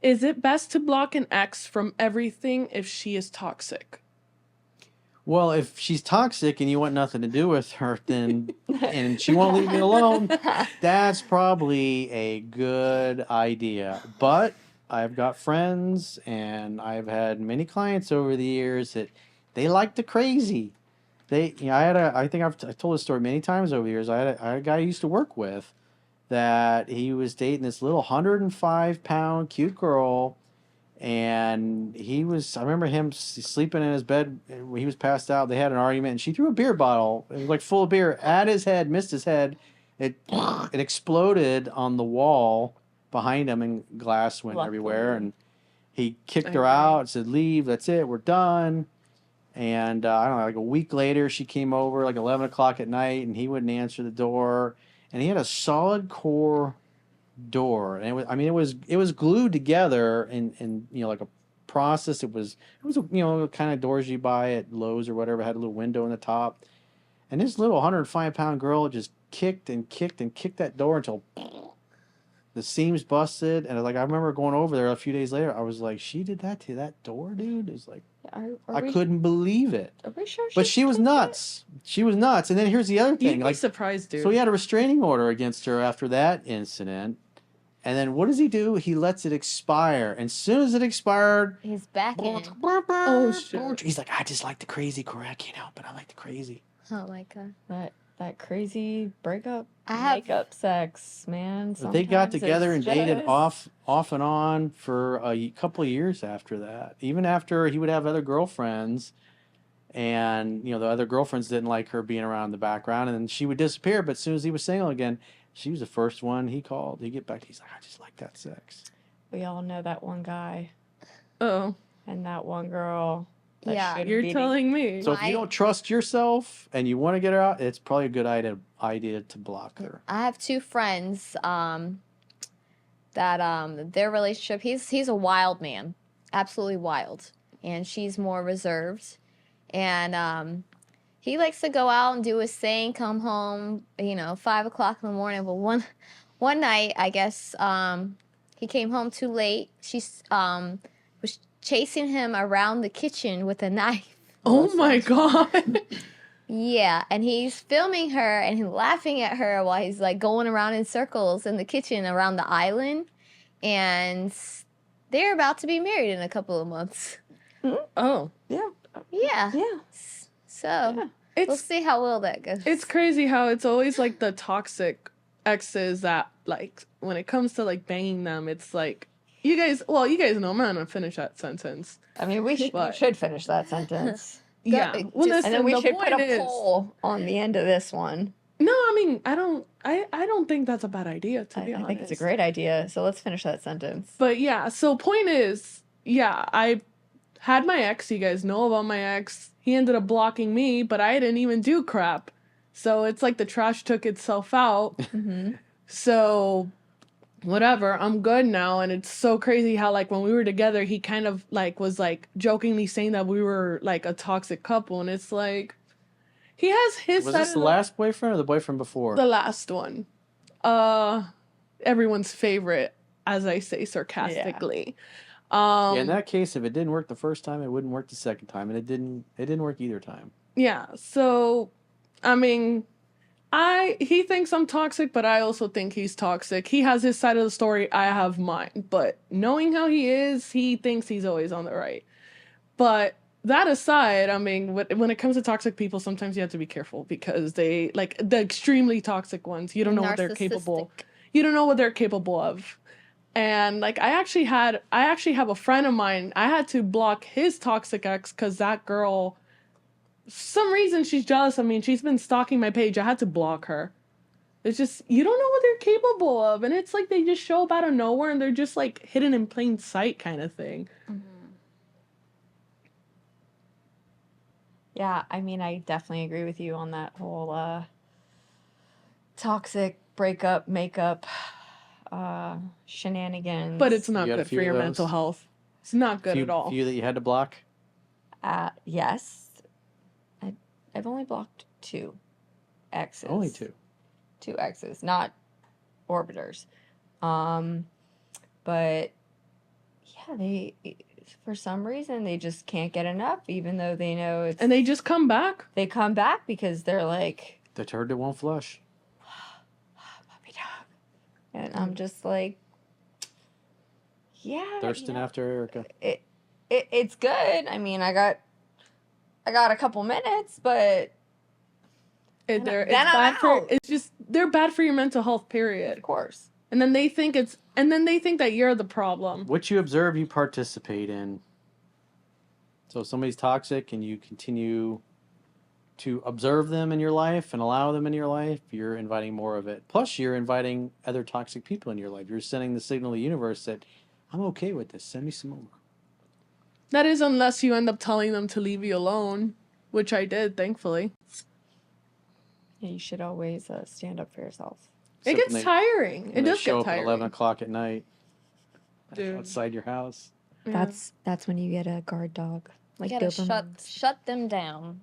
Is it best to block an ex from everything if she is toxic? Well, if she's toxic and you want nothing to do with her, then and she won't leave you alone, that's probably a good idea. But I've got friends and I've had many clients over the years that they like the crazy. I think I told this story many times over the years. I had a guy I used to work with that he was dating this little 105-pound cute girl, and I remember him sleeping in his bed when he was passed out. They had an argument, and she threw a beer bottle, it was like full of beer, at his head, missed his head. It exploded on the wall behind him, and glass went everywhere. And he kicked her out, said, "Leave, that's it, we're done." And I don't know, like a week later, she came over like 11 o'clock at night, and he wouldn't answer the door. And he had a solid core door, and it was glued together, and like a process. It was the kind of doors you buy at Lowe's or whatever, had a little window in the top. And this little 105-pound girl just kicked and kicked and kicked that door until the seams busted. And I remember going over there a few days later. I was like, she did that to that door, dude. It's like, I couldn't believe it. Are we sure? But she was nuts. She was nuts. And then here's the other thing. You'd be surprised, dude. So he had a restraining order against her after that incident. And then what does he do? He lets it expire. And as soon as it expired, he's back in. Oh, shit. He's like, I just like the crazy, correct, but I like the crazy. Oh my god. That crazy makeup sex, man. But they got together and dated off and on for a couple of years after that. Even after he would have other girlfriends, and the other girlfriends didn't like her being around in the background, and then she would disappear. But as soon as he was single again, she was the first one he called. He'd get back. He's like, I just like that sex. We all know that one guy. Oh. And that one girl. Yeah, you're telling me. So if you don't trust yourself and you want to get her out, it's probably a good idea to block her. I have two friends that their relationship, he's a wild man, absolutely wild, and she's more reserved, and he likes to go out and do his thing, come home 5 o'clock in the morning. But one night, I guess he came home too late. She was chasing him around the kitchen with a knife. Oh my god. Yeah, and he's filming her and he's laughing at her while he's like going around in circles in the kitchen around the island, and they're about to be married in a couple of months. Oh. Yeah. Yeah. So we'll see how well that goes. It's crazy how it's always like the toxic exes that, like, when it comes to like banging them, it's like, you guys know I'm gonna finish that sentence. I mean, we should finish that sentence. Yeah. Well, and then we should put a poll on the end of this one. No, I mean, I don't think that's a bad idea, to be honest. I think it's a great idea. So let's finish that sentence. But yeah, so point is, yeah, I had my ex. You guys know about my ex. He ended up blocking me, but I didn't even do crap. So it's like the trash took itself out. Mm-hmm. So whatever, I'm good now. And it's so crazy how, like, when we were together, he kind of like was like jokingly saying that we were like a toxic couple, and it's like, he has his Was this the last boyfriend or the boyfriend before? The last one. Everyone's favorite, as I say sarcastically. Yeah, in that case, if it didn't work the first time, it wouldn't work the second time, and it didn't work either time. Yeah, so I mean, he thinks I'm toxic, but I also think he's toxic. He has his side of the story, I have mine. But knowing how he is, he thinks he's always on the right. But that aside, I mean, when it comes to toxic people, sometimes you have to be careful, because they, like, the extremely toxic ones, you don't know what they're capable. You don't know what they're capable of. And like, I actually have a friend of mine. I had to block his toxic ex because that girl, some reason she's jealous of me, and she's been stalking my page. I had to block her. It's just, you don't know what they're capable of, and it's like they just show up out of nowhere, and they're just like hidden in plain sight kind of thing. Mm-hmm. Yeah, I mean, I definitely agree with you on that whole toxic breakup, makeup, shenanigans. But it's not good for your mental health. It's not good at all. Few that you had to block? Yes. I've only blocked 2 exes. Only 2. 2 exes, not orbiters. But they, for some reason, they just can't get enough, even though they know it's. And they just come back. They come back because they're like, The turd that won't flush. puppy dog. And I'm just like, yeah. Thirsting after Erica. It's good. I mean, I got a couple minutes, but It's then bad I'm for. out. It's just they're bad for your mental health. Period. Of course. And then they think that you're the problem. What you observe, you participate in. So if somebody's toxic and you continue to observe them in your life and allow them in your life, you're inviting more of it. Plus, you're inviting other toxic people in your life. You're sending the signal to the universe that I'm okay with this. Send me some more. That is, unless you end up telling them to leave you alone, which I did, thankfully. Yeah, you should always stand up for yourself. It Except gets tiring. It does show get up at tiring. 11 o'clock at night Dude. outside your house. Yeah. That's when you get a guard dog. Like You gotta Dobermans. shut them down.